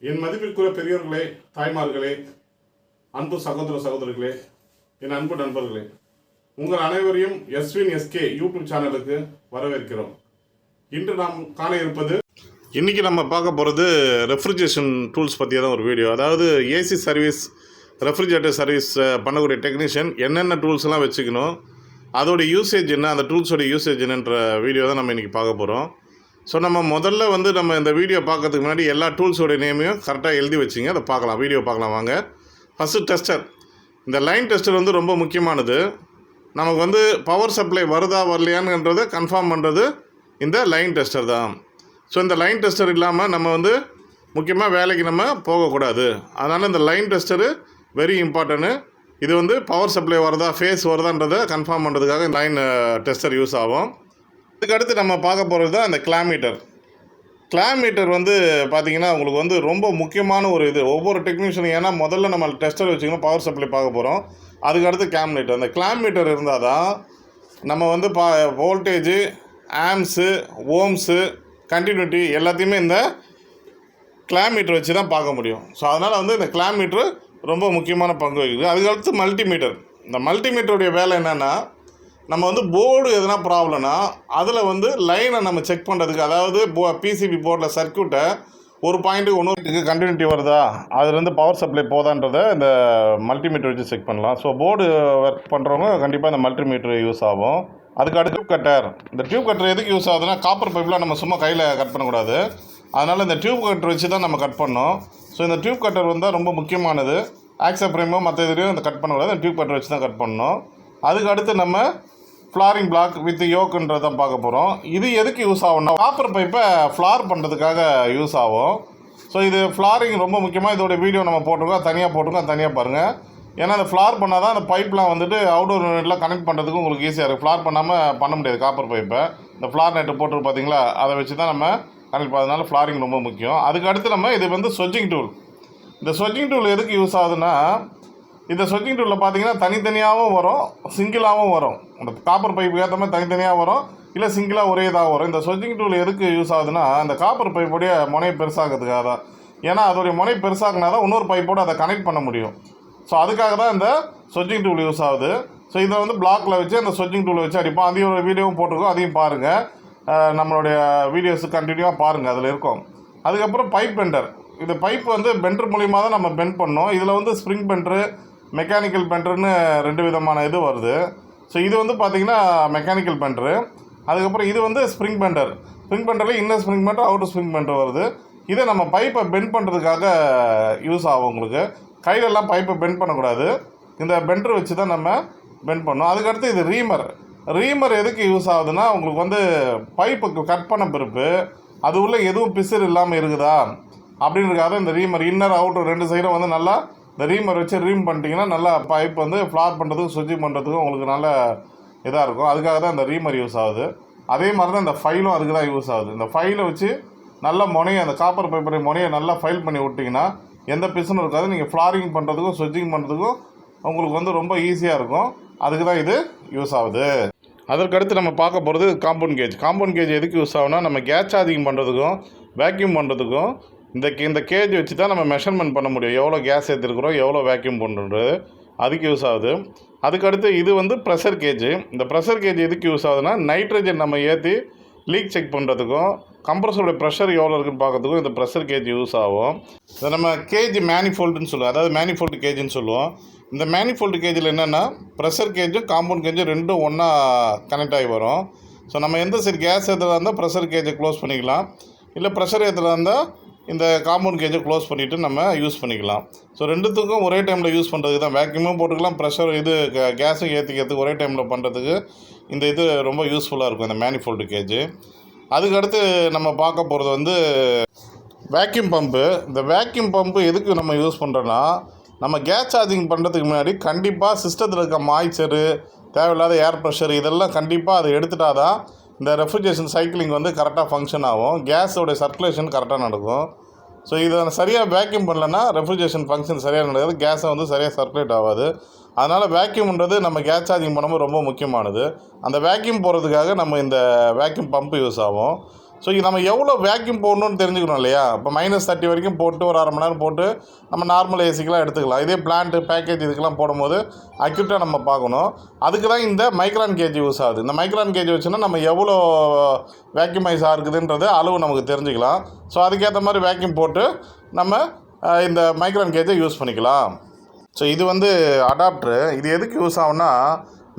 என் மதிப்பிற்குரிய பெரியோர்களே, தாய்மார்களே, அன்பு சகோதர சகோதரிகளே, என் அன்பு நண்பர்களே, உங்கள் அனைவரையும் எஸ்வின் எஸ்கே யூடியூப் சேனலுக்கு வரவேற்கிறோம். இன்று நாம் காண இருப்பது, இன்றைக்கி நம்ம பார்க்க போகிறது ரெஃப்ரிஜரேஷன் டூல்ஸ் பற்றிய தான் ஒரு வீடியோ. அதாவது ஏசி சர்வீஸ், ரெஃப்ரிஜரேட்டர் சர்வீஸ் பண்ணக்கூடிய டெக்னீஷியன் என்னென்ன டூல்ஸ்லாம் வச்சுக்கணும், அதோட யூசேஜ் என்ன, அந்த டூல்ஸோட யூசேஜ் என்னன்ற வீடியோ தான் நம்ம இன்றைக்கி பார்க்க போகிறோம். ஸோ நம்ம முதல்ல நம்ம இந்த வீடியோ பார்க்கறதுக்கு முன்னாடி எல்லா டூல்ஸோட நேமையும் கரெக்டாக எழுதி வச்சிங்க. அதை பார்க்கலாம், வீடியோ பார்க்கலாம் வாங்க. First tester. இந்த லைன் டெஸ்டர் ரொம்ப முக்கியமானது. நமக்கு பவர் சப்ளை வருதா வரலையான்ன்றதை கன்ஃபார்ம் பண்ணுறது இந்த லைன் டெஸ்டர் தான். ஸோ இந்த லைன் டெஸ்டர் இல்லாமல் நம்ம முக்கியமாக வேலைக்கு நம்ம போகக்கூடாது. அதனால் இந்த லைன் டெஸ்டரு வெரி இம்பார்ட்டன்ட்டு. இது பவர் சப்ளை வருதா, ஃபேஸ் வருதான்றதை கன்ஃபார்ம் பண்ணுறதுக்காக லைன் டெஸ்டர் யூஸ் ஆகும். இதுக்கடுத்து நம்ம பார்க்க போகிறது தான் இந்த கிளாமீட்டர். கிளாமீட்டர் பார்த்திங்கன்னா உங்களுக்கு ரொம்ப முக்கியமான ஒரு இது ஒவ்வொரு டெக்னீஷியனும். ஏன்னா முதல்ல நம்ம டெஸ்டர் வச்சுக்கணும், பவர் சப்ளை பார்க்க போகிறோம். அதுக்கடுத்து கிளாமீட்டர். அந்த கிளாமீட்டர் இருந்தால் தான் நம்ம வோல்டேஜு, ஆம்ஸு, ஓம்ஸு, கண்டினியூட்டி எல்லாத்தையுமே இந்த கிளாமீட்டர் வச்சு தான் பார்க்க முடியும். ஸோ அதனால் இந்த கிளாமீட்ரு ரொம்ப முக்கியமான பங்கு வகிக்குது. அதுக்கடுத்து மல்டிமீட்டர். இந்த மல்டிமீட்டருடைய வேலை என்னென்னா, நம்ம போர்டு எதுனா ப்ராப்ளம்னா அதில் லைனை நம்ம செக் பண்ணுறதுக்கு, அதாவது பிசிபி போர்டில் சர்க்யூட்டை ஒரு பாயிண்ட்டுக்கு இன்னொரு கண்டினியூட்டி வருதா, அதுலேருந்து பவர் சப்ளை போதான்றதை இந்த மல்டிமீட்டர் வச்சு செக் பண்ணலாம். ஸோ போர்டு ஒர்க் பண்ணுறவங்க கண்டிப்பாக இந்த மல்டிமீட்டர் யூஸ் ஆகும். அதுக்கு அடுத்து டியூப் கட்டர். இந்த டியூப் கட்டர் எதுக்கு யூஸ் ஆகுதுன்னா, காப்பர் பைப்பில் நம்ம சும்மா கையில் கட் பண்ணக்கூடாது. அதனால் இந்த டியூப் கட்டர் வச்சு தான் நம்ம கட் பண்ணோம். ஸோ இந்த டியூப் கட்டர் ரொம்ப முக்கியமானது. ஆக்சப் ஃப்ரேமோ மற்ற இதுலேயும் கட் பண்ணக்கூடாது, இந்த டியூப் கட்டர் வச்சு தான் கட் பண்ணணும். அதுக்கு அடுத்து நம்ம ஃப்ளாரிங் பிளாக் வித் யோக்குன்றதை தான் பார்க்க போகிறோம். இது எதுக்கு யூஸ் ஆகும்னா, காப்பர் பைப்பை ஃப்ளார் பண்ணுறதுக்காக யூஸ் ஆகும். ஸோ இது ஃப்ளாரிங் ரொம்ப முக்கியமாக. இதோட வீடியோ நம்ம போட்டிருக்கோம், தனியாக பாருங்கள். ஏன்னா அந்த ஃப்ளார் பண்ணால் தான் அந்த பைப்லாம் அவுடோர் யூனிட்லாம் கனெக்ட் பண்ணுறதுக்கு உங்களுக்கு ஈஸியாக இருக்குது. ஃப்ளார் பண்ணாமல் பண்ண முடியாது காப்பர் பைப்பை. இந்த ஃப்ளார் நெட்டு போட்டு பார்த்தீங்களா, அதை வச்சு தான் நம்ம கனெக்ட் பண்ணுறதுனால ஃப்ளாரிங் ரொம்ப முக்கியம். அதுக்கு அடுத்து நம்ம இது ஸ்விட்சிங் டூல். இந்த ஸ்விட்சிங் டூல் எதுக்கு யூஸ் ஆகுதுன்னா, இந்த ஸ்விட்சிங் டூலில் பார்த்தீங்கன்னா தனித்தனியாகவும் வரும், சிங்கிளாகவும் வரும். அந்த காப்பர் பைப்புக்கு ஏற்ற மாதிரி தனித்தனியாக வரும், இல்லை சிங்கிளாக ஒரே இதாக வரும். இந்த ஸ்விட்சிங் டூல் எதுக்கு யூஸ் ஆகுதுன்னா, அந்த காப்பர் பைப்புடைய முனை பெருசாகிறதுக்காக தான். ஏன்னா அதோடைய முனை பெருசாகினா தான் இன்னொரு பைப்போடு அதை கனெக்ட் பண்ண முடியும். ஸோ அதுக்காக தான் இந்த ஸ்விட்சிங் டூல் யூஸ் ஆகுது. ஸோ இதை பிளாக்கில் வச்சு அந்த ஸ்விட்சிங் டூலை வச்சு அடிப்போம். அதையும் ஒரு வீடியோவும் போட்டிருக்கோம், அதையும் பாருங்கள். நம்மளுடைய வீடியோஸு கண்டினியூவாக பாருங்கள், அதில் இருக்கும். அதுக்கப்புறம் பைப் பெண்டர். இந்த பைப் பெண்டர் மூலிமா தான் நம்ம பெண்ட் பண்ணோம். இதில் ஸ்ப்ரிங் பெண்டரு, மெக்கானிக்கல் பெண்டர்னு ரெண்டு விதமான இது வருது. ஸோ இது பார்த்திங்கன்னா மெக்கானிக்கல் பெண்டரு. அதுக்கப்புறம் இது ஸ்ப்ரிங் பெண்டர். ஸ்ப்ரிங் பெண்டரில் inner spring bender, outer spring bender வருது. இதை நம்ம பைப்பை பெண்ட் பண்ணுறதுக்காக யூஸ் ஆகும். உங்களுக்கு கையிலெல்லாம் பைப்பை பெண்ட் பண்ணக்கூடாது, இந்த பெண்டர் வச்சு தான் நம்ம பெண்ட் பண்ணோம். அதுக்கடுத்து இது ரீமர். ரீமர் எதுக்கு யூஸ் ஆகுதுன்னா, உங்களுக்கு பைப்புக்கு கட் பண்ண பிறப்பு அது உள்ள எதுவும் பிசுறு இல்லாமல் இருக்குதா அப்படின்றதுக்காக இந்த ரீமர். இன்னர் அவுட்டர் ரெண்டு சைடும் நல்லா இந்த ரீமர் வச்சு ரீம் பண்ணிட்டீங்கன்னா நல்லா பைப் ஃப்ளார் பண்ணுறதுக்கும் ஸ்விட்சிங் பண்ணுறதுக்கும் உங்களுக்கு நல்ல இதாக இருக்கும். அதுக்காக தான் இந்த ரீமர் யூஸ் ஆகுது. அதே மாதிரி தான் இந்த ஃபைலும் அதுக்கு தான் யூஸ் ஆகுது. இந்த ஃபைலை வச்சு நல்லா முனையை, அந்த காப்பர் பைப்புடைய முனையை நல்லா ஃபைல் பண்ணி விட்டிங்கன்னா எந்த பிசுனும் இருக்காது. நீங்கள் ஃப்ளாரிங் பண்ணுறதுக்கும் ஸ்விட்சிங் பண்ணுறதுக்கும் உங்களுக்கு ரொம்ப ஈஸியாக இருக்கும். அதுக்கு தான் இது யூஸ் ஆகுது. அதற்கடுத்து நம்ம பார்க்க போகிறது காம்பவுண்ட் கேஜ். காம்பவுண்ட் கேஜ் எதுக்கு யூஸ் ஆகுனா, நம்ம கேஸ் சார்ஜிங் பண்ணுறதுக்கும் வேக்யூம் பண்ணுறதுக்கும் இந்த கேஜ் வச்சு தான் நம்ம மெஷர்மெண்ட் பண்ண முடியும். எவ்வளோ கேஸ் ஏற்றிருக்கிறோம், எவ்வளோ வேக்யூம் பண்ணுறது, அதுக்கு யூஸ் ஆகுது. அதுக்கடுத்து இது ப்ரெஷர் கேஜ். இந்த ப்ரெஷர் கேஜ் எதுக்கு யூஸ் ஆகுதுன்னா, நைட்ரஜன் நம்ம ஏற்றி லீக் செக் பண்ணுறதுக்கும், கம்ப்ரஸரோட ப்ரெஷர் எவ்வளோ இருக்குன்னு பார்க்கறதுக்கும் இந்த ப்ரெஷர் கேஜ் யூஸ் ஆகும். இதை நம்ம கேஜ் மேனிஃபோல்டுன்னு சொல்லுவோம், அதாவது மேனிஃபோல்டு கேஜுன்னு சொல்லுவோம். இந்த மேனிஃபோல்டு கேஜில் என்னென்னா, ப்ரெஷர் கேஜும் காம்பவுண்ட் கேஜும் ரெண்டும் ஒன்றா கனெக்ட் ஆகி வரும். ஸோ நம்ம எந்த சைடு கேஸ் ஏற்றுறதா இருந்தால் ப்ரெஷர் கேஜை க்ளோஸ் பண்ணிக்கலாம், இல்லை ப்ரெஷர் ஏற்றுறதா இருந்தால் இந்த காம்பவுண்ட் கேஜை க்ளோஸ் பண்ணிவிட்டு நம்ம யூஸ் பண்ணிக்கலாம். ஸோ ரெண்டுத்துக்கும் ஒரே டைமில் யூஸ் பண்ணுறதுக்கு தான், வேக்யூமும் போட்டுக்கலாம், ப்ரெஷர் கேஸும் ஏற்றிக்கிறதுக்கு ஒரே டைமில் பண்ணுறதுக்கு இது ரொம்ப யூஸ்ஃபுல்லாக இருக்கும், இந்த மேனிஃபோல்டு கேஜு. அதுக்கடுத்து நம்ம பார்க்க போகிறது வேக்யூம் பம்பு. இந்த வேக்யூம் பம்பு எதுக்கு நம்ம யூஸ் பண்ணுறோன்னா, நம்ம கேஸ் சார்ஜிங் பண்ணுறதுக்கு முன்னாடி கண்டிப்பாக சிஸ்டத்தில் இருக்க மாய்ச்சரு, தேவையில்லாத ஏர் ப்ரெஷர் இதெல்லாம் கண்டிப்பாக அதை எடுத்துட்டால் தான் இந்த ரெஃப்ரிஜரேஷன் சைக்கிளிங் கரெக்டாக ஃபங்க்ஷன் ஆகும், கேஸோடைய சர்க்குலேஷன் கரெக்டாக நடக்கும். ஸோ இதை சரியாக வேக்யூம் பண்ணலன்னா ரெஃப்ரிஜரேஷன் ஃபங்க்ஷன் சரியாக நடக்காது, கேஸை சரியாக சர்க்குலேட் ஆகாது. அதனால் வேக்யூம்ன்றது நம்ம கேஸ் சார்ஜிங் பண்ணும்போது ரொம்ப முக்கியமானது. அந்த வேக்யூம் போகிறதுக்காக நம்ம இந்த வேக்யூம் பம்பு யூஸ் ஆகும். ஸோ இது நம்ம எவ்வளோ வேக்யூம் போடணும்னு தெரிஞ்சுக்கணும் இல்லையா? இப்போ -30 வரைக்கும் போட்டு ஒரு அரை மணி நேரம் போட்டு நம்ம நார்மல் ஏசிக்கெலாம் எடுத்துக்கலாம். இதே பிளான்ட்டு பேக்கேஜ் இதுக்கெல்லாம் போடும்போது அக்யூரேட்டாக நம்ம பார்க்கணும். அதுக்கு தான் இந்த மைக்ரான் கேஜ் யூஸ் ஆகுது. இந்த மைக்ரான் கேஜ் வச்சுன்னா நம்ம எவ்வளோ வேக்யூமைஸ் ஆகுதுன்றது அளவு நமக்கு தெரிஞ்சுக்கலாம். ஸோ அதுக்கேற்ற மாதிரி வேக்யூம் போட்டு நம்ம இந்த மைக்ரான் கேஜை யூஸ் பண்ணிக்கலாம். ஸோ இது வந்து அடாப்டரு. இது எதுக்கு யூஸ் ஆகும்னா,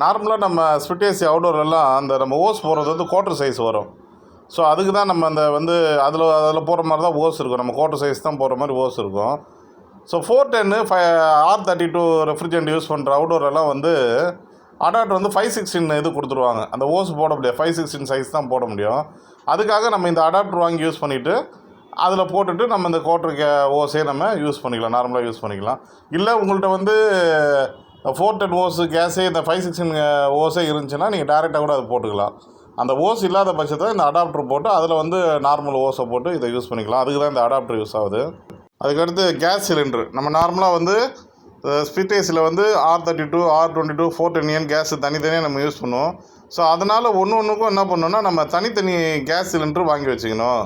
நார்மலாக நம்ம ஸ்பிட் ஏசி அவுடோர்லாம் அந்த நம்ம ஓஸ் போடுறது வந்து குவார்ட்டர் சைஸ் வரும். ஸோ அதுக்கு தான் நம்ம அந்த வந்து அதில் போடுற மாதிரி தான் ஓஸ் இருக்கும். நம்ம குவார்ட்டர் சைஸ் தான் போடுற மாதிரி ஓஸ் இருக்கும். ஸோ 410 R32 ரெஃப்ரிஜரண்ட் யூஸ் பண்ணுற அவுடோரெல்லாம் வந்து அடாப்டர் வந்து 516 இது கொடுத்துருவாங்க. அந்த ஓஸ் போட முடியாது, 516 சைஸ் தான் போட முடியும். அதுக்காக நம்ம இந்த அடாப்டர் வாங்கி யூஸ் பண்ணிவிட்டு அதில் போட்டுட்டு நம்ம இந்த குவார்ட்டர் ஓஸே நம்ம யூஸ் பண்ணிக்கலாம், நார்மலாக யூஸ் பண்ணிக்கலாம். இல்லை உங்கள்கிட்ட வந்து 410 ஓஸு கேஸே இந்த 516 ஓஸே இருந்துச்சுன்னா நீங்கள் டேரெக்டாக கூட அதை போட்டுக்கலாம். அந்த ஓஸ் இல்லாத பட்சத்தில் இந்த அடாப்டர் போட்டு அதில் வந்து நார்மல் ஓஸை போட்டு இதை யூஸ் பண்ணிக்கலாம். அதுக்கு தான் இந்த அடாப்டர் யூஸ் ஆகுது. அதுக்கடுத்து கேஸ் சிலிண்டரு. நம்ம நார்மலாக வந்து ஸ்பிட் ஏசியில் வந்து R32, R22, 410 கேஸு தனித்தனியாக நம்ம யூஸ் பண்ணுவோம். ஸோ அதனால் ஒன்றுக்கும் என்ன பண்ணணும்னா நம்ம தனித்தனி கேஸ் சிலிண்டர் வாங்கி வச்சுக்கணும்.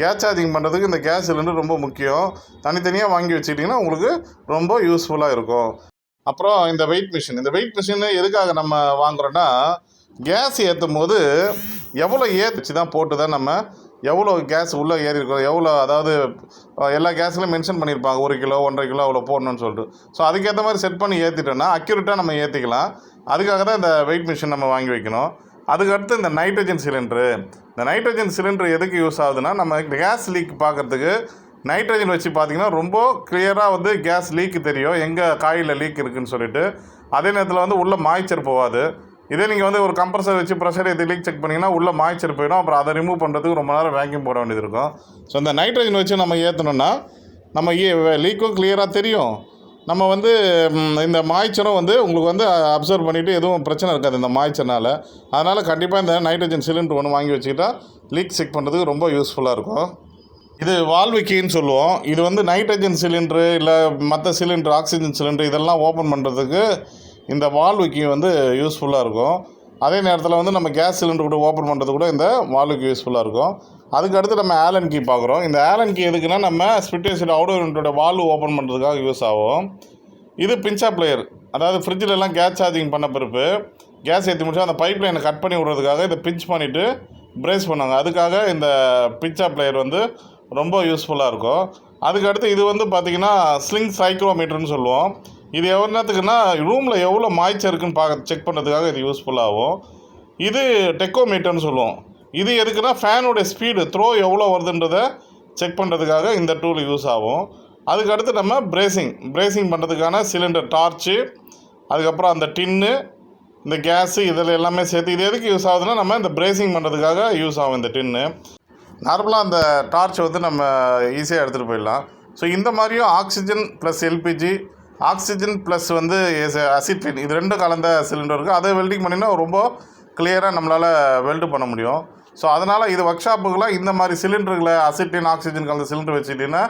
கேஸ் சார்ஜிங் பண்ணுறதுக்கு இந்த கேஸ் சிலிண்டர் ரொம்ப முக்கியம். தனித்தனியாக வாங்கி வச்சுக்கிட்டிங்கன்னா உங்களுக்கு ரொம்ப யூஸ்ஃபுல்லாக இருக்கும். அப்புறம் இந்த வெயிட் மிஷின் எதுக்காக நம்ம வாங்குகிறோன்னா, கேஸ் ஏற்றும் போது எவ்வளோ ஏற்றி தான் போட்டு தான் நம்ம எவ்வளோ கேஸ் உள்ளே ஏறி இருக்கோம், எவ்வளோ, அதாவது எல்லா கேஸ்லையும் மென்ஷன் பண்ணியிருப்பாங்க 1 கிலோ 1.5 கிலோ அவ்வளோ போடணும்னு சொல்லிட்டு. ஸோ அதுக்கேற்ற மாதிரி செட் பண்ணி ஏற்றிட்டோன்னா அக்யூரேட்டாக நம்ம ஏற்றிக்கலாம். அதுக்காக தான் இந்த வெயிட் மிஷின் நம்ம வாங்கி வைக்கணும். அதுக்கடுத்து இந்த நைட்ரஜன் சிலிண்டரு எதுக்கு யூஸ் ஆகுதுன்னா, நம்ம கேஸ் லீக் பார்க்குறதுக்கு நைட்ரஜன் வச்சு பார்த்திங்கன்னா ரொம்ப கிளியராக வந்து கேஸ் லீக்கு தெரியும், எங்கே காயில் லீக் இருக்குதுன்னு சொல்லிட்டு. அதே நேரத்தில் வந்து உள்ளே மாய்ச்சர் போகாது. இதே நீங்கள் வந்து ஒரு கம்ப்ரஸர் வச்சு ப்ரெஷர் ஏற்றி லீக் செக் பண்ணிங்கன்னா உள்ளே மாய்ச்சர் போயிடும். அப்புறம் அதை ரிமூவ் பண்ணுறதுக்கு ரொம்ப நேரம் வேக்யூம் போட வேண்டியது இருக்கும். ஸோ இந்த நைட்ரஜன் வச்சு நம்ம ஏற்றணுன்னா நம்ம லீக்கும் கிளியராக தெரியும். நம்ம வந்து இந்த மாய்ச்சரும் வந்து உங்களுக்கு வந்து அப்சர்வ் பண்ணிவிட்டு எதுவும் பிரச்சனை இருக்காது இந்த மாய்ச்சர்னால். அதனால் கண்டிப்பாக இந்த நைட்ரஜன் சிலிண்டர் ஒன்று வாங்கி வச்சுக்கிட்டா லீக் செக் பண்ணுறதுக்கு ரொம்ப யூஸ்ஃபுல்லாக இருக்கும். இது வால்வு கீன்னு சொல்லுவோம். இது வந்து நைட்ரஜன் சிலிண்டரு இல்லை மற்ற சிலிண்டர், ஆக்சிஜன் சிலிண்டர் இதெல்லாம் ஓப்பன் பண்ணுறதுக்கு இந்த வால்வு கீ வந்து யூஸ்ஃபுல்லாக இருக்கும். அதே நேரத்தில் வந்து நம்ம கேஸ் சிலிண்டர் கூட ஓப்பன் பண்ணுறது கூட இந்த வால்வு கீ யூஸ்ஃபுல்லாக இருக்கும். அதுக்கு அடுத்து நம்ம ஆலன் கீ பார்க்குறோம். இந்த ஆலன் கீ எதுக்குன்னா, நம்ம ஸ்பிட் ஏசியில் அவுடோர் யூனிட்டோட வால்வு ஓப்பன் பண்ணுறதுக்காக யூஸ் ஆகும். இது பின்ச் பிளேயர், அதாவது ஃப்ரிட்ஜிலலாம் கேஸ் சார்ஜிங் பண்ண பிறப்பு கேஸ் ஏற்றி முடிச்சா அந்த பைப் லைனை கட் பண்ணி விடுறதுக்காக இதை பின்ச் பண்ணிவிட்டு பிரேஸ் பண்ணாங்க. அதுக்காக இந்த பின்ச் பிளேயர் வந்து ரொம்ப யூஸ்ஃபுல்லாக இருக்கும். அதுக்கடுத்து இது வந்து பார்த்திங்கன்னா ஸ்லிங் சைக்ரோமீட்டர்னு சொல்லுவோம். இது எவ்வளோத்துக்குன்னா ரூமில் எவ்வளோ மாய்ச்சர் இருக்குன்னு செக் பண்ணுறதுக்காக இது யூஸ்ஃபுல்லாகும். இது டெக்கோமீட்டர்னு சொல்லுவோம். இது எதுக்குன்னா ஃபேனோடைய ஸ்பீடு த்ரோ எவ்வளோ வருதுன்றதை செக் பண்ணுறதுக்காக இந்த டூல் யூஸ் ஆகும். அதுக்கடுத்து நம்ம பிரேசிங் பண்ணுறதுக்கான சிலிண்டர் டார்ச்சு, அதுக்கப்புறம் அந்த டின்னு, இந்த கேஸு, இதில் எல்லாமே சேர்த்து இது எதுக்கு யூஸ் ஆகுதுன்னா நம்ம இந்த பிரேசிங் பண்ணுறதுக்காக யூஸ் ஆகும் இந்த டின்னு. நார்மலாக அந்த டார்ச் வந்து நம்ம ஈஸியாக எடுத்துகிட்டு போயிடலாம். ஸோ இந்த மாதிரியும் oxygen plus LPG, oxygen plus வந்து அசிட்லின் இது ரெண்டும் கலந்த சிலிண்டர் இருக்குது. அதை வெல்டிங் பண்ணினா ரொம்ப கிளியராக நம்மளால் வெல்டு பண்ண முடியும். ஸோ அதனால் இது ஒர்க் ஷாப்புக்கெலாம் இந்த மாதிரி சிலிண்டர்களை அசிட்லின் ஆக்சிஜன் கலந்த சிலிண்டர் வச்சுக்கிட்டிங்கன்னா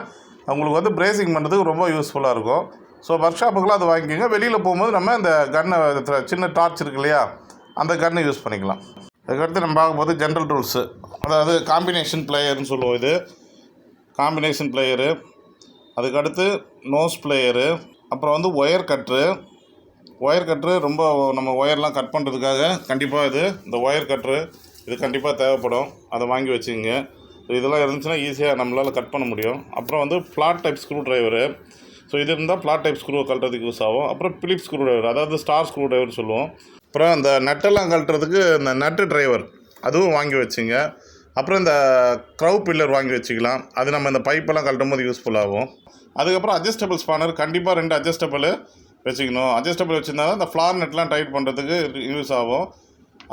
உங்களுக்கு வந்து பிரேசிங் பண்ணுறதுக்கு ரொம்ப யூஸ்ஃபுல்லாக இருக்கும். ஸோ ஒர்க் ஷாப்புக்கெலாம் அது வாங்கிக்கோங்க. வெளியில் போகும்போது நம்ம இந்த கன்னை, சின்ன டார்ச் இருக்கு இல்லையா, அந்த கன்னை யூஸ் பண்ணிக்கலாம். அதுக்கடுத்து நம்ம பார்க்கும்போது ஜென்ரல் டூல்ஸு, அதாவது காம்பினேஷன் பிளேயர்னு சொல்லுவோம். இது காம்பினேஷன் பிளேயரு, அதுக்கடுத்து நோஸ் பிளேயரு, அப்புறம் வந்து ஒயர் கட்ரு ரொம்ப நம்ம ஒயர்லாம் கட் பண்ணுறதுக்காக கண்டிப்பாக இந்த ஒயர் கட்ரு இது கண்டிப்பாக தேவைப்படும். அதை வாங்கி வச்சுக்கோங்க. இதெல்லாம் இருந்துச்சுன்னா ஈஸியாக நம்மளால் கட் பண்ண முடியும். அப்புறம் வந்து flat type screw driver. So இது இருந்தால் ஃப்ளாட் டைப் ஸ்க்ரூவை கழட்டுறதுக்கு யூஸ் ஆகும். அப்புறம் பிலிப்ஸ் ஸ்க்ரூ ட்ரைவர், அதாவது ஸ்டார் ஸ்க்ரூ ட்ரைவர்னு சொல்லுவோம். அப்புறம் இந்த நட்டெல்லாம் கழட்டுறதுக்கு இந்த நட்டு ட்ரைவர் அதுவும் வாங்கி வச்சுங்க. அப்புறம் இந்த க்ரௌ பில்லர் வாங்கி வச்சுக்கலாம். அது நம்ம இந்த பைப்பெல்லாம் கழட்டும் போது யூஸ்ஃபுல்லாகும். அதுக்கப்புறம் அட்ஜஸ்டபிள் ஸ்பானர் கண்டிப்பாக 2 அட்ஜஸ்டபிள் வச்சுக்கணும். அட்ஜஸ்டபிள் வச்சுருந்தா தான் இந்த ஃப்ளார் நெட்லாம் டைட் பண்ணுறதுக்கு யூஸ் ஆகும்.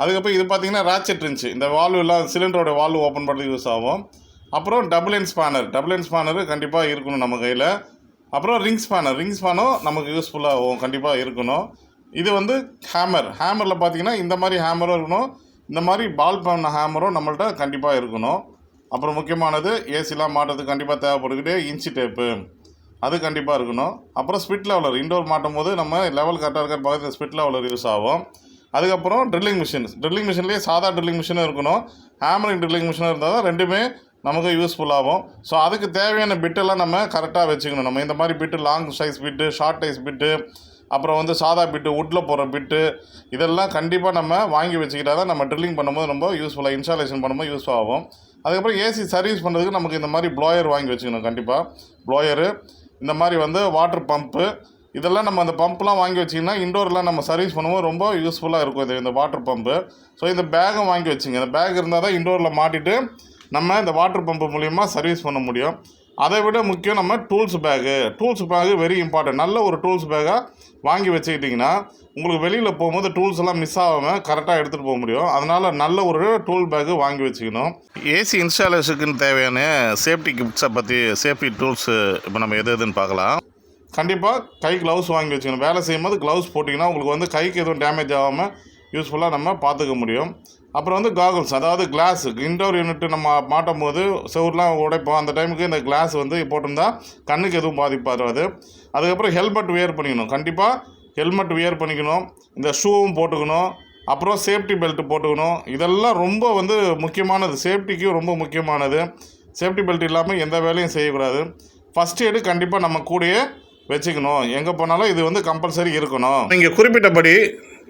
அதுக்கப்புறம் இது பார்த்திங்கன்னா ராச்செட் இருந்துச்சு, இந்த வால்வெல்லாம் சிலிண்டரோட வால்வு ஓப்பன் பண்ணுறதுக்கு யூஸ் ஆகும். அப்புறம் டபுள் எண்ட் ஸ்பானரு கண்டிப்பாக இருக்கணும் நம்ம கையில். அப்புறம் ரிங் ஸ்பானும் நமக்கு யூஸ்ஃபுல்லாகும், கண்டிப்பாக இருக்கணும். இது வந்து ஹேமரில் பார்த்திங்கன்னா இந்த மாதிரி ஹேமரும் இருக்கணும், இந்த மாதிரி பால் பண்ண ஹேமரும் நம்மள்ட்ட கண்டிப்பாக இருக்கணும். அப்புறம் முக்கியமானது ஏசிலாம் மாட்டுறதுக்கு கண்டிப்பாக தேவைப்படுகிட்டே இன்ச்சி டேப்பு, அது கண்டிப்பாக இருக்கணும். அப்புறம் ஸ்பிட் லெவலர், இன்டோர் மாட்டும் போது நம்ம லெவல் கரெக்டாக இருக்கிற பக்கத்தில் ஸ்பிட் லெவலர் யூஸ் ஆகும். அதுக்கப்புறம் ட்ரில்லிங் மிஷின்லேயே சாதா ட்ரில்லிங் மிஷினும் இருக்கணும், ஹேமரிங் ட்ரில்லிங் மிஷினாக இருந்தால் தான் ரெண்டுமே நமக்கு யூஸ்ஃபுல்லாகும். ஸோ அதுக்கு தேவையான பிட்டெல்லாம் நம்ம கரெக்டாக வச்சுக்கணும். நம்ம இந்த மாதிரி பிட்டு லாங் சைஸ் பிட்டு, ஷார்ட் சைஸ் பிட்டு, அப்புறம் வந்து சாதா பிட்டு, வுட்டில் போகிற பிட்டு, இதெல்லாம் கண்டிப்பாக நம்ம வாங்கி வச்சுக்கிட்டா தான் நம்ம ட்ரில்லிங் பண்ணும்போது ரொம்ப யூஸ்ஃபுல்லாக, இன்ஸ்டாலேஷன் பண்ணும்போது யூஸ் ஆகும். அதுக்கப்புறம் ஏசி சர்வீஸ் பண்ணுறதுக்கு நமக்கு இந்த மாதிரி ப்ளோயர் வாங்கி வச்சுக்கணும். கண்டிப்பாக ப்ளோயரு, இந்த மாதிரி வந்து வாட்டர் பம்ப்பு, இதெல்லாம் நம்ம அந்த பம்ப்லாம் வாங்கி வச்சிங்கன்னா இன்டோர்லாம் நம்ம சர்வீஸ் பண்ணும்போது ரொம்ப யூஸ்ஃபுல்லாக இருக்கும் இந்த வாட்டர் பம்பு. ஸோ இந்த பேகும் வாங்கி வச்சுங்க. இந்த பேக் இருந்தால் தான் இன்டோரில் மாட்டிட்டு நம்ம இந்த வாட்டர் பம்பு மூலிமா சர்வீஸ் பண்ண முடியும். அதை விட முக்கியம் நம்ம டூல்ஸ் பேகு வெரி இம்பார்ட்டன்ட். நல்ல ஒரு டூல்ஸ் பேக்காக வாங்கி வச்சுக்கிட்டிங்கன்னா உங்களுக்கு வெளியில் போகும்போது டூல்ஸ் எல்லாம் மிஸ் ஆகாமல் கரெக்டாக எடுத்துகிட்டு போக முடியும். அதனால் நல்ல ஒரு டூல் பேக்கு வாங்கி வச்சுக்கணும். ஏசி இன்ஸ்டாலேஷனுக்குன்னு தேவையான சேஃப்டி கிஃப்ட்ஸை பற்றி, சேஃப்டி டூல்ஸு இப்போ நம்ம எதுன்னு பார்க்கலாம். கண்டிப்பாக கை க்ளவுஸ் வாங்கி வச்சுக்கணும். வேலை செய்யும்போது க்ளவுஸ் போட்டிங்கன்னா உங்களுக்கு வந்து கைக்கு எதுவும் டேமேஜ் ஆகாமல் யூஸ்ஃபுல்லாக நம்ம பார்த்துக்க முடியும். அப்புறம் வந்து காகுல்ஸ், அதாவது கிளாஸ், இன்டோர் யூனிட் நம்ம மாட்டும் போது செவுர்லாம் உடைப்போம். அந்த டைமுக்கு இந்த கிளாஸ் வந்து போட்டிருந்தா கண்ணுக்கு எதுவும் பாதிப்பாது. அதுக்கப்புறம் ஹெல்மெட் வியர் பண்ணிக்கணும். கண்டிப்பாக ஹெல்மெட் வியர் பண்ணிக்கணும். இந்த ஷூவும் போட்டுக்கணும். அப்புறம் சேஃப்டி பெல்ட் போட்டுக்கணும். இதெல்லாம் ரொம்ப வந்து முக்கியமானது, சேஃப்டிக்கும் ரொம்ப முக்கியமானது. சேஃப்டி பெல்ட் இல்லாமல் எந்த வேலையும் செய்யக்கூடாது. ஃபஸ்ட் எய்டு கண்டிப்பாக நம்ம கூடயே வச்சுக்கணும். எங்கே போனாலும் இது வந்து கம்பல்சரி இருக்கணும். நீங்கள் குறிப்பிட்டபடி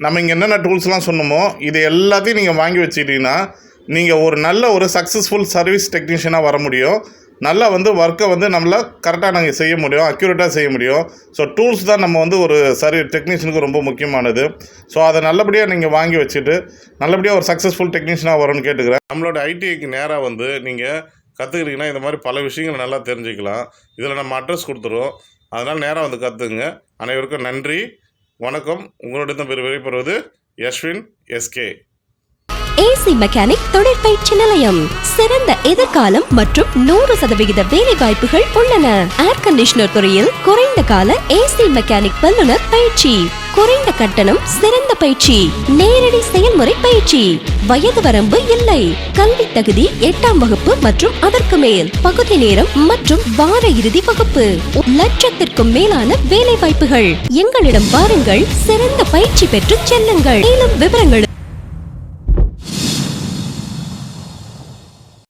நம்ம இங்கே என்னென்ன டூல்ஸ்லாம் சொன்னோமோ இது எல்லாத்தையும் நீங்கள் வாங்கி வச்சுக்கிட்டிங்கன்னா நீங்கள் ஒரு நல்ல ஒரு சக்ஸஸ்ஃபுல் சர்வீஸ் டெக்னீஷியனாக வர முடியும். நல்லா வந்து ஒர்க்கை வந்து நம்மளால் கரெக்டாக நாங்கள் செய்ய முடியும், அக்யூரேட்டாக செய்ய முடியும். ஸோ டூல்ஸ் தான் நம்ம வந்து ஒரு டெக்னீஷியனுக்கு ரொம்ப முக்கியமானது. ஸோ அதை நல்லபடியாக நீங்கள் வாங்கி வச்சுட்டு நல்லபடியாக ஒரு சக்ஸஸ்ஃபுல் டெக்னீஷியனாக வரும்னு கேட்டுக்கிறேன். நம்மளோட ஐடிஐக்கு நேராக வந்து நீங்கள் கற்றுக்கிட்டிங்கன்னா இந்த மாதிரி பல விஷயங்களை நல்லா தெரிஞ்சுக்கலாம். இதில் நம்ம அட்ரஸ் கொடுத்துருவோம். அதனால் நேராக வந்து கற்றுக்குங்க. அனைவருக்கும் நன்றி, வணக்கம். உங்களிடம் விடைபெறுவது யஸ்வின் எஸ்கே. ஏசி மெக்கானிக் தொழிற்பயிற்சி நிலையம். சிறந்த எதிர்காலம் மற்றும் 100% வேலை வாய்ப்புகள் உள்ளன. ஏர் கண்டிஷனர் துறையில் குறைந்த கால ஏசி மெக்கானிக் வல்லுநர் பயிற்சி, குறைந்த கட்டணம், சிறந்த பயிற்சி, நேரடி செயல்முறை பயிற்சி, வயது வரம்பு இல்லை. கல்வி தகுதி 8ஆம் வகுப்பு மற்றும் அதற்கு மேல், பகுதி நேரம் மற்றும் வார இறுதி வகுப்பு. 1,00,000க்கும் மேலான வேலை வாய்ப்புகள். எங்களிடம் வாருங்கள், சிறந்த பயிற்சி பெற்று செல்லுங்கள். மேலும் விவரங்கள்